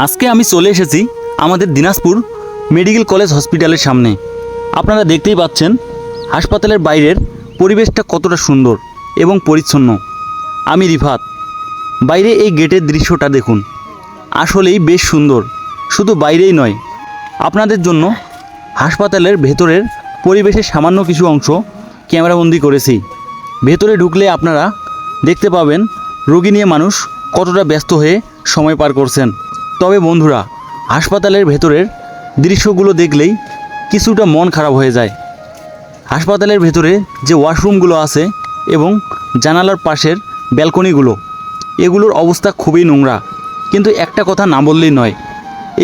আজকে আমি চলে এসেছি আমাদের দিনাজপুর মেডিকেল কলেজ হসপিটালের সামনে। আপনারা দেখতেই পাচ্ছেন হাসপাতালের বাইরের পরিবেশটা কতটা সুন্দর এবং পরিচ্ছন্ন। আমি রিফাত। বাইরে এই গেটের দৃশ্যটা দেখুন, আসলেই বেশ সুন্দর। শুধু বাইরেই নয়, আপনাদের জন্য হাসপাতালের ভেতরের পরিবেশের সামান্য কিছু অংশ ক্যামেরাবন্দি করেছি। ভেতরে ঢুকলে আপনারা দেখতে পাবেন রোগী নিয়ে মানুষ কতটা ব্যস্ত হয়ে সময় পার করছেন। তবে বন্ধুরা, হাসপাতালের ভেতরের দৃশ্যগুলো দেখলেই কিছুটা মন খারাপ হয়ে যায়। হাসপাতালের ভেতরে যে ওয়াশরুমগুলো আছে এবং জানালার পাশের ব্যালকনিগুলো, এগুলোর অবস্থা খুবই নোংরা। কিন্তু একটা কথা না বললেই নয়,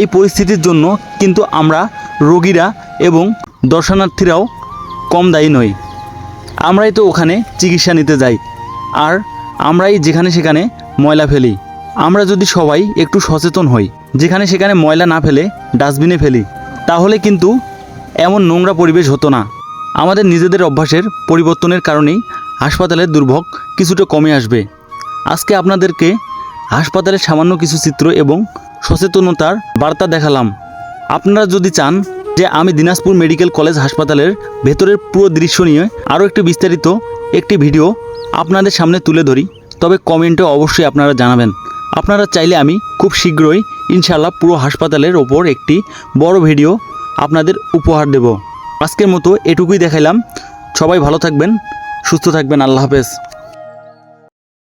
এই পরিস্থিতির জন্য কিন্তু আমরা রোগীরা এবং দর্শনার্থীরাও কম দায়ী নই। আমরাই তো ওখানে চিকিৎসা নিতে যাই, আর আমরাই যেখানে সেখানে ময়লা ফেলি। আমরা যদি সবাই একটু সচেতন হই, যেখানে সেখানে ময়লা না ফেলে ডাস্টবিনে ফেলি, তাহলে কিন্তু এমন নোংরা পরিবেশ হতো না। আমাদের নিজেদের অভ্যাসের পরিবর্তনের কারণেই হাসপাতালের দুর্ভোগ কিছুটা কমে আসবে। আজকে আপনাদেরকে হাসপাতালের সামান্য কিছু চিত্র এবং সচেতনতার বার্তা দেখালাম। আপনারা যদি চান যে আমি দিনাজপুর মেডিকেল কলেজ হাসপাতালের ভেতরের পুরো দৃশ্য নিয়ে আরও একটি বিস্তারিত একটি ভিডিও আপনাদের সামনে তুলে ধরি, তবে কমেন্টে অবশ্যই আপনারা জানাবেন। আপনারা চাইলে আমি খুব শীঘ্রই ইনশাআল্লাহ পুরো হাসপাতালের ওপর একটি বড় ভিডিও আপনাদের উপহার দেব। আজকের মতো এটুকুই দেখাইলাম। সবাই ভালো থাকবেন, সুস্থ থাকবেন। আল্লাহ হাফেজ।